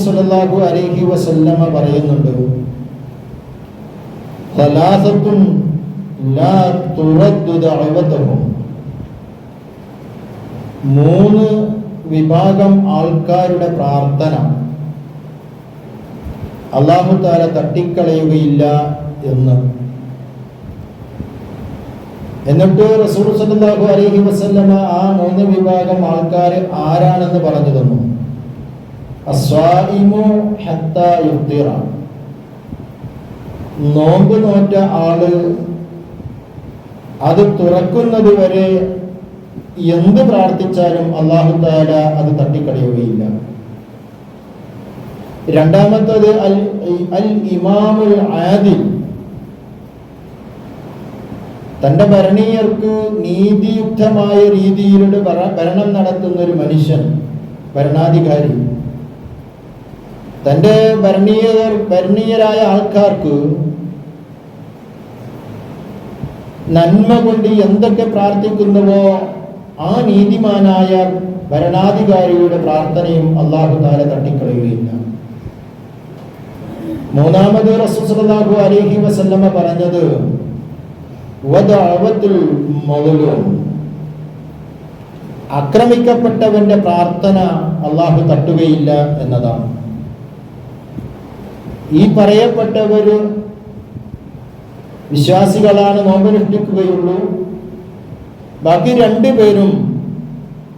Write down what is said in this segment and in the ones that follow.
സ്വല്ലല്ലാഹു അലൈഹി വസല്ലമ പറയുന്നുണ്ട്, സലാസത്തുൻ ലാ തുറദ്ദു ദഅവതുഹും, 3 വിഭാഗം ആൾക്കാരുടെ പ്രാർത്ഥന അല്ലാഹു തആല തട്ടിക്കളയുകയില്ല എന്ന്. എന്നിട്ട് റസൂൽ സല്ലല്ലാഹു അലൈഹി വസല്ലമ ആ 3 വിഭാഗം ആൾക്കാർ ആരാണെന്ന് പറഞ്ഞു തന്നു. അസ്വാഇമു ഹത്താ യുഫ്തിറ, നോമ്പ് നോറ്റ ആള് അത് തുറക്കുന്നത് വരെ എന്ത് പ്രാർത്ഥിച്ചാലും അല്ലാഹു തആല അത് തട്ടിക്കളയുകയില്ല. രണ്ടാമത്തേത് അൽ ഇമാമുൽ ആദിൽ, തന്റെ ഭരണീയർക്ക് നീതിയുക്തമായ രീതിയിലൂടെ ഭരണം നടത്തുന്ന ഒരു മനുഷ്യൻ, ഭരണാധികാരി, തന്റെ ഭരണീയരായ ആൾക്കാർക്ക് നന്മ കൊണ്ട് എന്തൊക്കെ പ്രാർത്ഥിക്കുന്നുവോ ആ നീതിമാനായ ഭരണാധികാരിയുടെ പ്രാർത്ഥനയും അല്ലാഹു തആല തട്ടിക്കളയുകയില്ല. മൂന്നാമത് റസൂൽ സല്ലല്ലാഹു അലൈഹി വസല്ലമ പറഞ്ഞത് വദഅവത്തുൽ മദ്ലൂം, ആക്രമിക്കപ്പെട്ടവന്റെ പ്രാർത്ഥന അല്ലാഹു തട്ടുകയില്ല എന്നതാണ്. ഈ പറയപ്പെട്ടവര് വിശ്വാസികളാണ്, നോമ്പനുഷ്ഠിക്കുകയുള്ളൂ. ബാക്കി 2 പേരും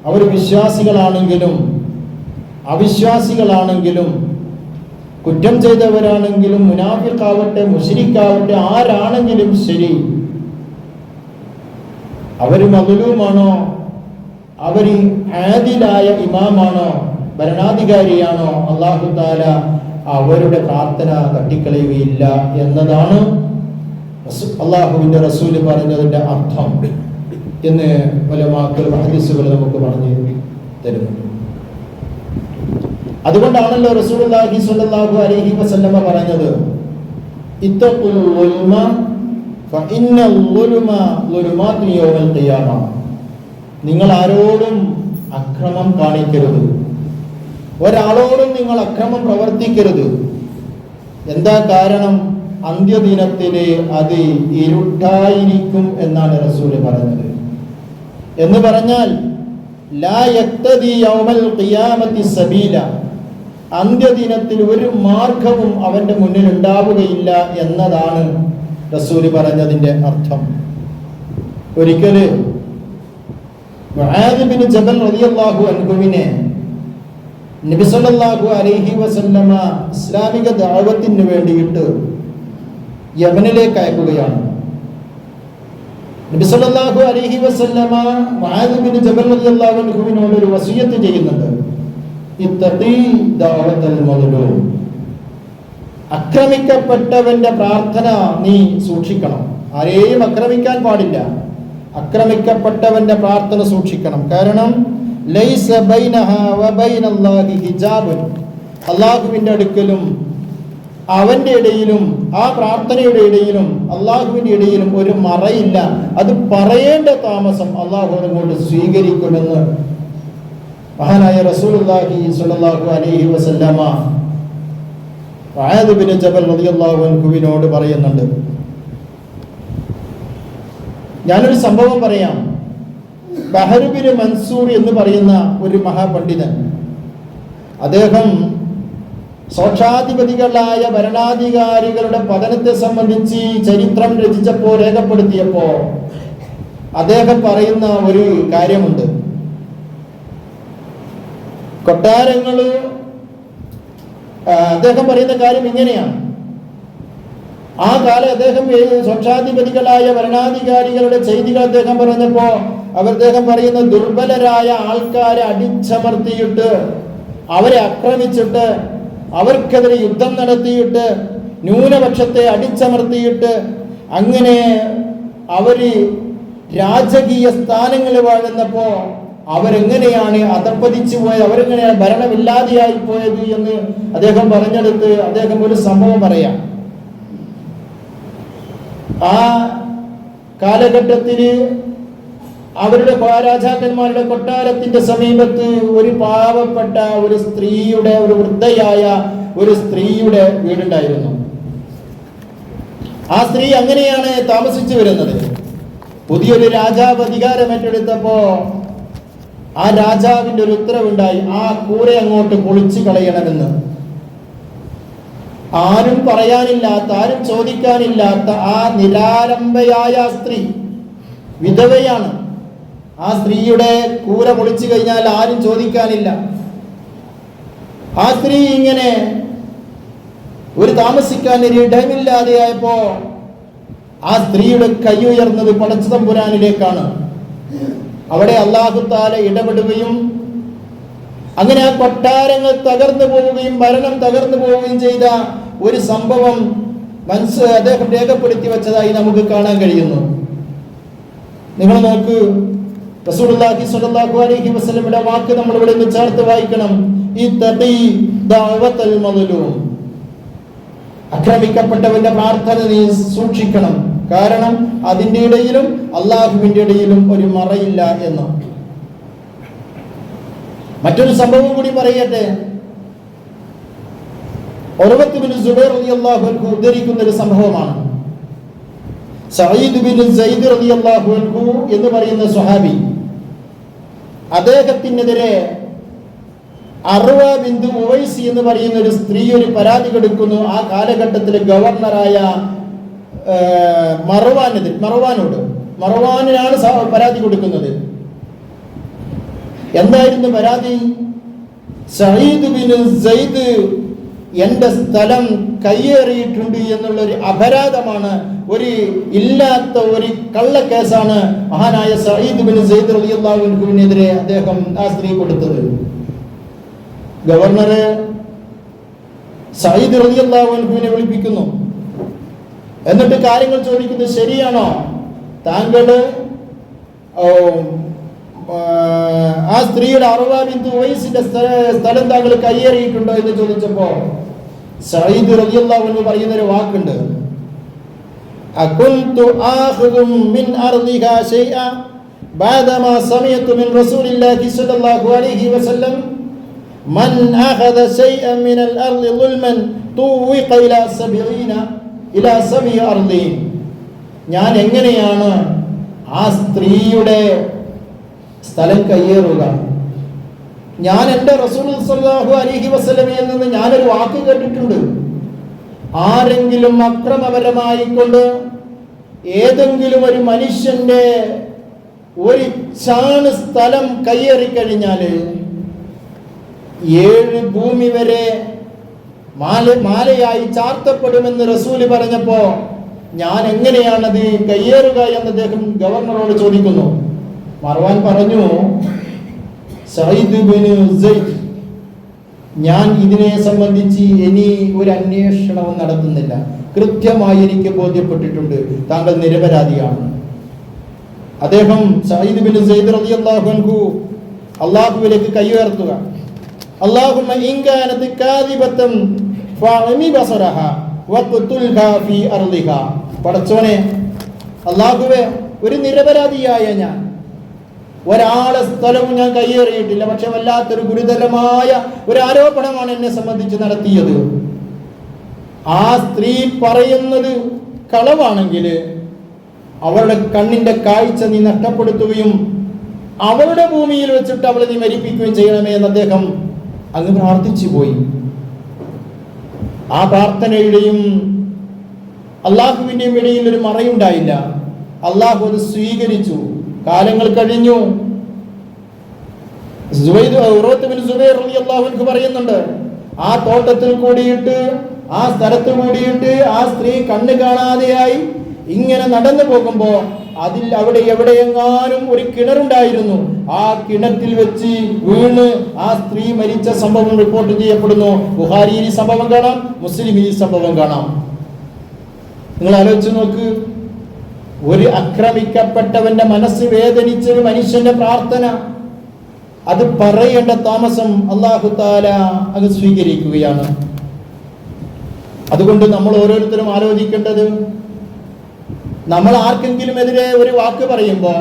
അവർ വിശ്വാസികളാണെങ്കിലും അവിശ്വാസികളാണെങ്കിലും കുറ്റം ചെയ്തവരാണെങ്കിലും മുനാഫിഖാവട്ടെ മുശ്രിക്കാവട്ടെ ആരാണെങ്കിലും ശരി, അവർ മദ്ലൂമാണോ, അവർ ആദിലായ ഇമാമാണോ, ഭരണാധികാരിയാണോ, അല്ലാഹു തആല അവരുടെ പ്രാർത്ഥന തട്ടിക്കളയുകയില്ല എന്നതാണ് അല്ലാഹുവിന്റെ റസൂൽ പറഞ്ഞതിന്റെ അർത്ഥം എന്ന് ഉലമാക്കൾ ഹദീസുകൾ നമുക്ക് പറഞ്ഞു തരുന്നു. അതുകൊണ്ടാണല്ലോ റസൂലുള്ളാഹി സ്വല്ലല്ലാഹു അലൈഹി വസല്ലമ പറഞ്ഞത്, ഇത്തഖുൽ ളുൽമ ഫഇന്നൽ ളുൽമ ളുലുമാതു യൗമൽ ഖിയാമ, നിങ്ങൾ ആരോടും അക്രമം കാണിക്കരുത്, ഒരാളോടും നിങ്ങൾ അക്രമം പ്രവർത്തിക്കരുത്. എന്താ കാരണം? അന്ത്യദിനത്തില് അത് ഇരുട്ടായിരിക്കും എന്നാണ് റസൂൽ പറഞ്ഞത്. എന്ന് പറഞ്ഞാൽ ലാ യഖ്തദി യൗമൽ ഖിയാമത്തി സബീല, അന്ത്യദിനത്തിൽ ഒരു മാർഗവും അവന്റെ മുന്നിൽ ഉണ്ടാവുകയില്ല എന്നതാണ് റസൂൽ പറഞ്ഞതിന്റെ അർത്ഥം. ഒരിക്കല് മുആദ് ബിൻ ജബൽ റളിയല്ലാഹു അൻഹുവിനെ നബി സല്ലല്ലാഹു അലൈഹി വസല്ലമ ഇസ്ലാമിക ദഅവത്തിന് വേണ്ടിയിട്ട് യമനിലേക്ക് അയക്കുകയാണ്. നബി സല്ലല്ലാഹു അലൈഹി വസല്ലമ മുആദ് ബിൻ ജബൽ റളിയല്ലാഹു അൻഹുവിനോട് ഒരു വസിയത്ത് ചെയ്യുന്നുണ്ട്, ഇത്തഖി ദഅവത്തൽ മദ്ലൂം, ആക്രമിക്കപ്പെട്ടവന്റെ പ്രാർത്ഥന നീ സൂക്ഷിക്കണം. ആരെയും ആക്രമിക്കാൻ പാടില്ല, ആക്രമിക്കപ്പെട്ടവന്റെ പ്രാർത്ഥന സൂക്ഷിക്കണം. കാരണം ലൈസ ബൈനഹാ വബൈനല്ലാഹി ഹിജാബുൻ, അല്ലാഹുവിന്റെ അടുക്കലും അവന്റെ ഇടയിലും ആ പ്രാർത്ഥനയുടെ ഇടയിലും അല്ലാഹുവിന്റെ ഇടയിലും ഒരു മറയില്ല. അത് പറയേണ്ട താമസം അല്ലാഹു അങ്ങോട്ട് സ്വീകരിക്കുമെന്ന് മഹാനായ റസൂലുള്ളാഹി സ്വല്ലല്ലാഹു അലൈഹി വസല്ലമ മുആദ് ബിൻ ജബൽ റളിയല്ലാഹു അൻഹുവിനോട് പറയുന്നുണ്ട്. ഞാനൊരു സംഭവം പറയാം. ബഹർ ബിൻ മൻസൂർ എന്ന് പറയുന്ന ഒരു മഹാപണ്ഡിതൻ, അദ്ദേഹം സ്വച്ഛാധിപതികളായ ഭരണാധികാരികളുടെ പതനത്തെ സംബന്ധിച്ച് ചരിത്രം രേഖപ്പെടുത്തിയപ്പോ അദ്ദേഹം പറയുന്ന ഒരു കാര്യമുണ്ട്. കൊട്ടാരങ്ങള് അദ്ദേഹം പറയുന്ന കാര്യം ഇങ്ങനെയാണ്. ആ കാലം അദ്ദേഹം സ്വച്ഛാധിപതികളായ ഭരണാധികാരികളുടെ ചെയ്തികൾ അദ്ദേഹം പറഞ്ഞപ്പോ അദ്ദേഹം പറയുന്ന ദുർബലരായ ആൾക്കാരെ അടിച്ചമർത്തിയിട്ട് അവരെ ആക്രമിച്ചിട്ട് അവർക്കെതിരെ യുദ്ധം നടത്തിയിട്ട് ന്യൂനപക്ഷത്തെ അടിച്ചമർത്തിയിട്ട് അങ്ങനെ അവര് രാജകീയ സ്ഥാനങ്ങളിൽ വാഴുന്നപ്പോ അവരെങ്ങനെയാണ് അധപ്പതിച്ചു പോയത്, അവരെങ്ങനെയാണ് ഭരണമില്ലാതെയായി പോയത് എന്ന് അദ്ദേഹം പറഞ്ഞെടുത്ത് അദ്ദേഹം ഒരു സംഭവം പറയാം. ആ കാലഘട്ടത്തില് അവരുടെ രാജാക്കന്മാരുടെ കൊട്ടാരത്തിന്റെ സമീപത്ത് ഒരു പാവപ്പെട്ട ഒരു സ്ത്രീയുടെ, ഒരു വൃദ്ധയായ ഒരു സ്ത്രീയുടെ വീടുണ്ടായിരുന്നു. ആ സ്ത്രീ അങ്ങനെയാണ് താമസിച്ചു വരുന്നത്. പുതിയൊരു രാജാവ് അധികാരം ഏറ്റെടുത്തപ്പോ ആ രാജാവിന്റെ ഒരു ഉത്തരവുണ്ടായി, ആ കൂര അങ്ങോട്ട് പൊളിച്ചു കളയണമെന്ന്. ആരും പറയാനില്ലാത്ത, ആരും ചോദിക്കാനില്ലാത്ത ആ നിരാലംബയായ സ്ത്രീ, വിധവയാണ്. ആ സ്ത്രീയുടെ കൂര പൊളിച്ചു കഴിഞ്ഞാൽ ആരും ചോദിക്കാനില്ല. ആ സ്ത്രീ ഇങ്ങനെ ഒരു താമസിക്കാൻ ഒരു ഇടമില്ലാതെയായപ്പോ ആ സ്ത്രീയുടെ കൈ ഉയർന്നത് പടച്ചതമ്പുരാനിലേക്കാണ്. അവിടെ അല്ലാഹു തആല ഇടപെടുകയും അങ്ങനെ ആ കൊട്ടാരങ്ങൾ തകർന്നു പോവുകയും ഭരണം തകർന്നു പോവുകയും ചെയ്ത ഒരു സംഭവം അദ്ദേഹം രേഖപ്പെടുത്തി വെച്ചതായി നമുക്ക് കാണാൻ കഴിയുന്നു. നിങ്ങൾ നോക്ക്, റസൂലുള്ളാഹി സ്വല്ലല്ലാഹു അലൈഹി വസല്ലമയുടെ വാക്ക് നമ്മൾ ഇവിടെ നിന്ന് ചേർത്ത് വായിക്കണം. ഇത്തഖി ദഅവത്തൽ മദ്ലൂം, ആക്രമിക്കപ്പെട്ടവന്റെ പ്രാർത്ഥന നീ സൂക്ഷിക്കണം. കാരണം അതിന്റെ ഇടയിലും അള്ളാഹുവിന്റെ ഇടയിലും ഒരു മറയില്ല എന്ന്. മറ്റൊരു സംഭവം കൂടി പറയട്ടെ. ഉർവത്ത് ബിൻ സുബൈർ റളിയല്ലാഹു അൻഹു ഉദ്ധരിക്കുന്ന ഒരു സംഭവമാണ്. സഈദ് ബിൻ സൈദ് റളിയല്ലാഹു അൻഹു എന്ന് പറയുന്ന സ്വഹാബി, അദ്ദേഹത്തിനെതിരെ അർവ ബിന്ദു ഉവൈസി എന്ന് പറയുന്ന ഒരു സ്ത്രീ ഒരു പരാതി കൊടുക്കുന്നു. ആ കാലഘട്ടത്തിലെ ഗവർണറായ മർവാനിനാണ് പരാതി കൊടുക്കുന്നത്. എന്തായിരുന്നു പരാതി? സഈദ് ബിൻ സൈദ് എന്റെ സ്ഥലം കയ്യേറിയിട്ടുണ്ട് എന്നുള്ളൊരു അപരാധമാണ്, ഒരു ഇല്ലാത്ത ഒരു കള്ളക്കേസാണ് മഹാനായ സഈദ് ബിൻ സൈദ് റളിയല്ലാഹു അൻഹുവിനെതിരെ അദ്ദേഹം ആ സ്ത്രീ കൊടുത്തത്. ഗവർണർ സഈദ് റളിയല്ലാഹു അൻഹുവിനെ വിളിപ്പിക്കുന്നു. എന്നിട്ട് കാര്യങ്ങൾ ചോദിക്കുന്നത്, ശരിയാണോ താങ്കൾ ആ സ്ത്രീയുടെ അർവ ബിന്തു ഉവൈസിന്റെ സ്ഥലം താങ്കൾ കയ്യേറിയിട്ടുണ്ടോ എന്ന് ചോദിച്ചപ്പോ സഈദ് റളിയല്ലാഹു അൻഹു പറയുന്ന ഒരു വാക്കുണ്ട്, അകുന്തു ആഖുദു മിൻ അർദിഹാ ശൈഅ ബഅദമാ സമയതു മിൻ റസൂലില്ലാഹി സ്വല്ലല്ലാഹു അലൈഹി വസല്ലം മൻ അഖദ ശൈഅൻ മിനൽ അർദി ളുൽമൻ തുവിഖ ഇലാ സബീ അർദി. ഞാൻ എങ്ങനെയാണ് ആ സ്ത്രീയുടെ സ്ഥലം കയ്യേറുക? ഞാൻ എൻ്റെ റസൂൽ സ്വല്ലല്ലാഹു അലൈഹി വസല്ലമയിൽ നിന്ന് ഞാനൊരു വാക്ക് കേട്ടിട്ടുണ്ട്, ആരെങ്കിലും അക്രമപരമായിക്കൊണ്ട് ഏതെങ്കിലും ഒരു മനുഷ്യന്റെ ഒരു ചാണ് സ്ഥലം കയ്യേറിക്കഴിഞ്ഞാൽ 7 ഭൂമി വരെ മാലയായി ചാർത്തപ്പെടുമെന്ന് റസൂല് പറഞ്ഞപ്പോ ഞാൻ എങ്ങനെയാണത് കയ്യേറുക എന്ന് അദ്ദേഹം ഗവർണറോട് ചോദിക്കുന്നു. മർവാൻ പറഞ്ഞു, സഈദ് ബിൻ സൈദ്, ഞാൻ ഇതിനെ സംബന്ധിച്ച് ഇനി ഒരു അന്വേഷണവും നടത്തുന്നില്ല. കൃത്യമായി എനിക്ക് ബോധ്യപ്പെട്ടിട്ടുണ്ട് താങ്കൾ നിരപരാധിയാണ്. അദ്ദേഹം സഈദ് ബിൻ സൈദ് റളിയല്ലാഹു അൻഹു അല്ലാഹുവിലേക്ക് കൈ ഉയർത്തുക. അല്ലാഹുമ്മ ഇൻ കാനത് കാദിബതൻ ഫഅമി ബസറഹ വഖ്തുൽഹാ ഫീ അർളിഹാ. പടച്ചോനെ, അല്ലാഹുവേ, ഒരു നിരപരാധിയായ ഞാൻ ഒരാളെ സ്ഥലവും ഞാൻ കയ്യേറിയിട്ടില്ല, പക്ഷെ വല്ലാത്തൊരു ഗുരുതരമായ ഒരു ആരോപണമാണ് എന്നെ സംബന്ധിച്ച് നടത്തിയത്. ആ സ്ത്രീ പറയുന്നത് കളവാണെങ്കിൽ അവളുടെ കണ്ണിന്റെ കാഴ്ച നീ നഷ്ടപ്പെടുത്തുകയും അവളുടെ ഭൂമിയിൽ വെച്ചിട്ട് അവളെ നീ മരിപ്പിക്കുകയും ചെയ്യണമേ എന്ന് അദ്ദേഹം അങ്ങ് പ്രാർത്ഥിച്ചു പോയി. ആ പ്രാർത്ഥനയുടെയും അള്ളാഹുവിന്റെയും ഇടയിൽ ഒരു മറയുണ്ടായില്ല. അള്ളാഹു അത് സ്വീകരിച്ചു. കാലങ്ങൾ കഴിഞ്ഞു. ഉർവത്ത് ബിൻ സുബൈർ റളിയല്ലാഹു അൻഹു പറയുന്നുണ്ട്, ആ തോട്ടത്തിൽ കൂടിയിട്ട്, ആ സ്ഥലത്ത് കൂടിയിട്ട് ആ സ്ത്രീ കണ്ണ് കാണാതെയായി ഇങ്ങനെ നടന്നു പോകുമ്പോ അവിടെ എവിടെയെങ്ങാനും ഒരു കിണറുണ്ടായിരുന്നു. ആ കിണറ്റിൽ വെച്ച് വീണ് ആ സ്ത്രീ മരിച്ച സംഭവം റിപ്പോർട്ട് ചെയ്യപ്പെടുന്നു. ബുഖാരിയിൽ ഈ സംഭവം കാണാം, മുസ്ലിമിൽ ഈ സംഭവം കാണാം. നിങ്ങൾ ആലോചിച്ച് നോക്ക്, ഒരു ആക്രമിക്കപ്പെട്ടവന്റെ മനസ്സ് വേദനിച്ചൊരു മനുഷ്യന്റെ പ്രാർത്ഥന, അത് പറയേണ്ട താമസം അല്ലാഹു തആല അത് സ്വീകരിക്കുകയാണ്. അതുകൊണ്ട് നമ്മൾ ഓരോരുത്തരും ആലോചിക്കേണ്ടത്, നമ്മൾ ആർക്കെങ്കിലും എതിരെ ഒരു വാക്ക് പറയുമ്പോൾ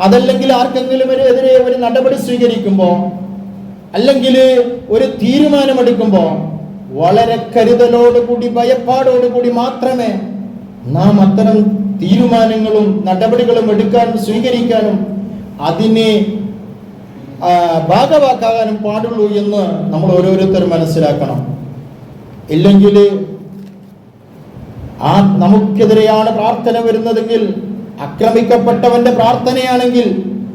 അതല്ലെങ്കിൽ ആർക്കെങ്കിലും എതിരെ ഒരു നടപടി സ്വീകരിക്കുമ്പോൾ, അല്ലെങ്കിൽ ഒരു തീരുമാനമെടുക്കുമ്പോൾ വളരെ കരുതലോടുകൂടി ഭയപ്പാടോടുകൂടി മാത്രമേ നാം അത്തരം തീരുമാനങ്ങളും നടപടികളും എടുക്കാനും സ്വീകരിക്കാനും അതിനെ ഭാഗവാക്കാകാനും പാടുള്ളൂ എന്ന് നമ്മൾ ഓരോരുത്തരും മനസ്സിലാക്കണം. ഇല്ലെങ്കിൽ നമുക്കെതിരെയാണ് പ്രാർത്ഥന വരുന്നതെങ്കിൽ, ആക്രമിക്കപ്പെട്ടവന്റെ പ്രാർത്ഥനയാണെങ്കിൽ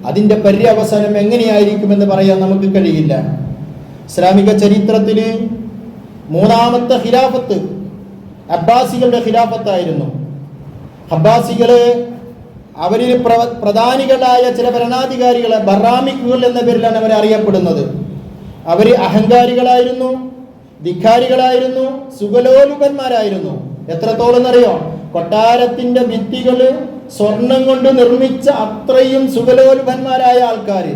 അതിന്റെ പര്യവസാനം എങ്ങനെയായിരിക്കുമെന്ന് പറയാൻ നമുക്ക് കഴിയില്ല. ഇസ്ലാമിക ചരിത്രത്തിൽ മൂന്നാമത്തെ ഖിലാഫത്ത് അബ്ബാസികളുടെ ഖിലാഫത്തായിരുന്നു. അബ്ബാസികള് അവരിൽ പ്രധാനികളായ ചില ഭരണാധികാരികളെ ബറാമിക്കുകൾ എന്ന പേരിലാണ് അവരെ അറിയപ്പെടുന്നത്. അവര് അഹങ്കാരികളായിരുന്നു, ധിക്കാരികളായിരുന്നു, സുഖലോലുപന്മാരായിരുന്നു. എത്രത്തോളം എന്നറിയോ? കൊട്ടാരത്തിന്റെ ഭിത്തികള് സ്വർണം കൊണ്ട് നിർമ്മിച്ച അത്രയും സുഖലോലുപന്മാരായ ആൾക്കാര്,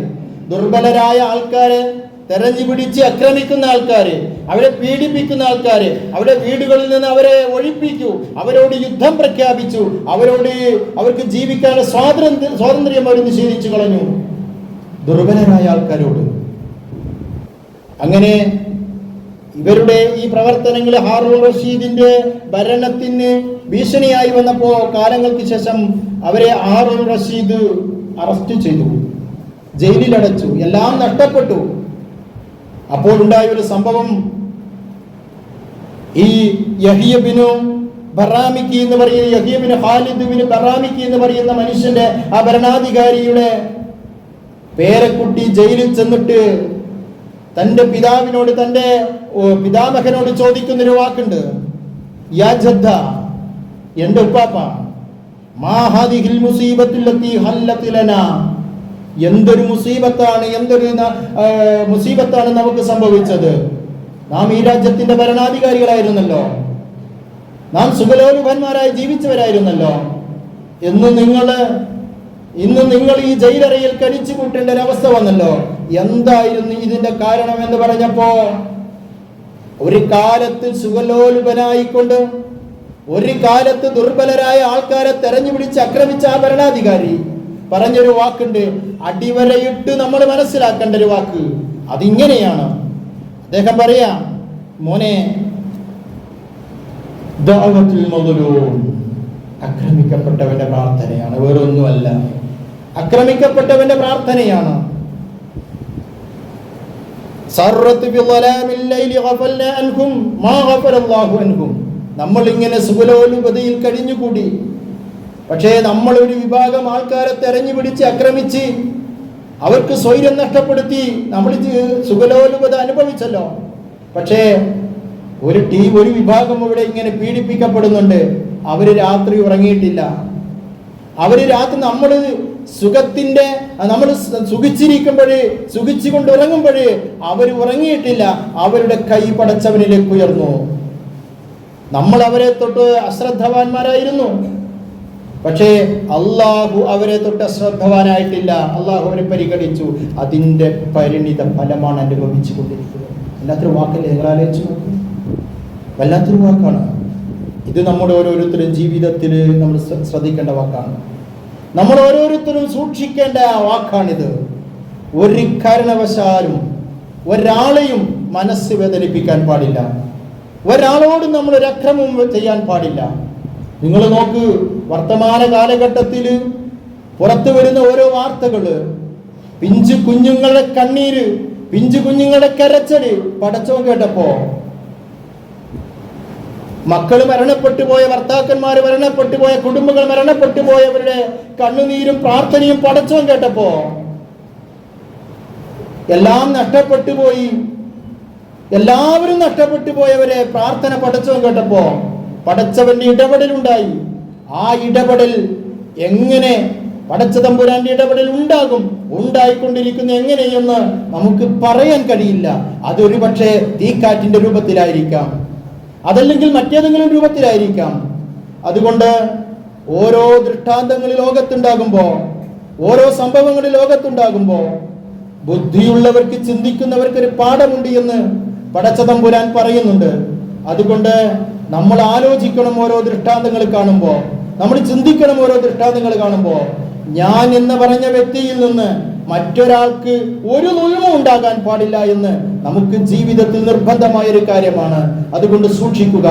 ദുർബലരായ ആൾക്കാരെ തെരഞ്ഞു പിടിച്ച് ആക്രമിക്കുന്ന ആൾക്കാര്, അവരെ പീഡിപ്പിക്കുന്ന ആൾക്കാര്, അവരുടെ വീടുകളിൽ നിന്ന് അവരെ ഒഴിപ്പിച്ചു, അവരോട് യുദ്ധം പ്രഖ്യാപിച്ചു, അവർക്ക് ജീവിക്കാനുള്ള സ്വാതന്ത്ര്യം അവർ നിഷേധിച്ചു കളഞ്ഞു, ദുർബലരായ ആൾക്കാരോട്. അങ്ങനെ ഇവരുടെ ഈ പ്രവർത്തനങ്ങൾ ഹാറൂൺ റഷീദിന്റെ ഭരണത്തിന് ഭീഷണിയായി വന്നപ്പോ കാലങ്ങൾക്ക് ശേഷം അവരെ ഹാറൂൺ റഷീദ് അറസ്റ്റ് ചെയ്തു, ജയിലിലടച്ചു, എല്ലാം നഷ്ടപ്പെട്ടു. അപ്പോൾ ഉണ്ടായ ഒരു സംഭവം, ഈ യഹ്യ ബിനു ബറാമിക്കി എന്ന് പറയുന്ന യഹ്യ ബിനു ഖാലിദ് ബിനു ബറാമിക്കി എന്ന് പറയുന്ന മനുഷ്യന്റെ ആ ഭരണാധികാരിയുടെ പേരക്കുട്ടി ജയിലിൽ ചെന്നിട്ട് തന്റെ പിതാവിനോട്, തന്റെ പിതാമഹനോട് ചോദിക്കുന്നൊരു വാക്കുണ്ട്, യാ ജദ്ദ, എന്റെ ഉപ്പാപ്പ, മാ ഹാദിഹിൽ മുസീബത്തുല്ലത്തി ഹല്ലത് ലനാ, എന്തൊരു മുസീബത്താണ്, എന്തൊരു മുസീബത്താണ് നമുക്ക് സംഭവിച്ചത്. നാം ഈ രാജ്യത്തിന്റെ ഭരണാധികാരികളായിരുന്നല്ലോ, നാം സുഖലോലുപന്മാരായി ജീവിച്ചവരായിരുന്നല്ലോ. ഇന്ന് നിങ്ങൾ ഈ ജയിലറയിൽ കഴിച്ചു കൂട്ടേണ്ട ഒരവസ്ഥ വന്നല്ലോ. എന്തായിരുന്നു ഇതിന്റെ കാരണം എന്ന് പറഞ്ഞപ്പോ, ഒരു കാലത്ത് സുഖലോലുപനായിക്കൊണ്ട്, ഒരു കാലത്ത് ദുർബലരായ ആൾക്കാരെ തെരഞ്ഞു പിടിച്ച് ആക്രമിച്ച ആ ഭരണാധികാരി പറഞ്ഞൊരു വാക്കുണ്ട്, അടിവരയിട്ട് നമ്മൾ മനസ്സിലാക്കേണ്ട ഒരു വാക്ക്. അതിങ്ങനെയാണ്. അദ്ദേഹം പറയാ, മോനെ, ദഅവത്തുൽ മദ്ലൂം, ആക്രമിക്കപ്പെട്ടവന്റെ പ്രാർത്ഥനയാണ്, വേറൊന്നുമല്ല. ആക്രമിക്കപ്പെട്ടവന്റെ പ്രാർത്ഥനയാണ്. നമ്മൾ ഇങ്ങനെ സുഖലോലുപതയിൽ കഴിഞ്ഞുകൂടി. പക്ഷേ നമ്മൾ ഒരു വിഭാഗം ആൾക്കാരെ തെരഞ്ഞു പിടിച്ച് ആക്രമിച്ച് അവർക്ക് സ്വൈര്യം നഷ്ടപ്പെടുത്തി നമ്മൾ സുഖലോലുപത അനുഭവിച്ചല്ലോ. പക്ഷേ ഒരു വിഭാഗം ഇവിടെ ഇങ്ങനെ പീഡിപ്പിക്കപ്പെടുന്നുണ്ട്. അവര് രാത്രി ഉറങ്ങിയിട്ടില്ല. അവര് രാത്രി നമ്മൾ സുഖിച്ചുകൊണ്ട് ഉറങ്ങുമ്പോഴേ അവര് ഉറങ്ങിയിട്ടില്ല. അവരുടെ കൈ പടച്ചവനിലേക്ക് ഉയർന്നു. നമ്മൾ അവരെ തൊട്ട് അശ്രദ്ധവാന്മാരായിരുന്നു. പക്ഷേ അള്ളാഹു അവരെ തൊട്ട് അശ്രദ്ധവാനായിട്ടില്ല. അള്ളാഹു അവരെ പരിഗണിച്ചു. അതിന്റെ പരിണിത ഫലമാണ് അനുഭവിച്ചു കൊണ്ടിരിക്കുന്നത്. വല്ലാത്തൊരു വാക്കല്ലേ, നിങ്ങൾ ആലോചിച്ചു നോക്കൂ. വല്ലാത്തൊരു വാക്കാണ് ഇത്. നമ്മുടെ ഓരോരുത്തരും ജീവിതത്തിൽ നമ്മൾ ശ്രദ്ധിക്കേണ്ട വാക്കാണ്. നമ്മൾ ഓരോരുത്തരും സൂക്ഷിക്കേണ്ട വാക്കാണിത്. ഒരു കാരണവശാലും ഒരാളെയും മനസ്സ് വേദനിപ്പിക്കാൻ പാടില്ല. ഒരാളോടും നമ്മൾ ഒരു അക്രമവും ചെയ്യാൻ പാടില്ല. നിങ്ങൾ നോക്ക്, വർത്തമാന കാലഘട്ടത്തിൽ പുറത്തു വരുന്ന ഓരോ വാർത്തകള്, പിഞ്ചു കുഞ്ഞുങ്ങളുടെ കണ്ണീര്, പിഞ്ചു കുഞ്ഞുങ്ങളുടെ കരച്ചല് പടച്ചോൻ കേട്ടപ്പോ, മക്കള് മരണപ്പെട്ടു പോയ, ഭർത്താക്കന്മാര് മരണപ്പെട്ടു പോയ, കുടുംബങ്ങൾ മരണപ്പെട്ടു പോയവരുടെ കണ്ണുനീരും പ്രാർത്ഥനയും പടച്ചോൻ കേട്ടപ്പോ, എല്ലാം നഷ്ടപ്പെട്ടു പോയി, എല്ലാവരും നഷ്ടപ്പെട്ടു പോയവരെ പ്രാർത്ഥന പടച്ചോൻ കേട്ടപ്പോ പടച്ചവന്റെ ഇടപെടലുണ്ടായി. ആ ഇടപെടൽ എങ്ങനെ പടച്ച തമ്പുരാന്റെ ഇടപെടൽ ഉണ്ടായിക്കൊണ്ടിരിക്കുന്ന എങ്ങനെയെന്ന് നമുക്ക് പറയാൻ കഴിയില്ല. അതൊരു പക്ഷേ തീക്കാറ്റിന്റെ രൂപത്തിലായിരിക്കാം, അതല്ലെങ്കിൽ മറ്റേതെങ്കിലും രൂപത്തിലായിരിക്കാം. അതുകൊണ്ട് ഓരോ ദൃഷ്ടാന്തങ്ങൾ ലോകത്തുണ്ടാകുമ്പോ, ഓരോ സംഭവങ്ങൾ ലോകത്തുണ്ടാകുമ്പോ ബുദ്ധിയുള്ളവർക്ക്, ചിന്തിക്കുന്നവർക്ക് ഒരു പാഠമുണ്ട് എന്ന് പടച്ച തമ്പുരാൻ പറയുന്നുണ്ട്. അതുകൊണ്ട് നമ്മൾ ആലോചിക്കണം ഓരോ ദൃഷ്ടാന്തങ്ങൾ കാണുമ്പോൾ, നമ്മൾ ചിന്തിക്കണം ഓരോ ദൃഷ്ടാന്തങ്ങൾ കാണുമ്പോൾ. ഞാൻ എന്ന് പറഞ്ഞ വ്യക്തിയിൽ നിന്ന് മറ്റൊരാൾക്ക് ഒരു ദുൽമും ഉണ്ടാകാൻ പാടില്ല എന്ന് നമുക്ക് ജീവിതത്തിൽ നിർബന്ധമായ ഒരു കാര്യമാണ്. അതുകൊണ്ട് സൂക്ഷിക്കുക.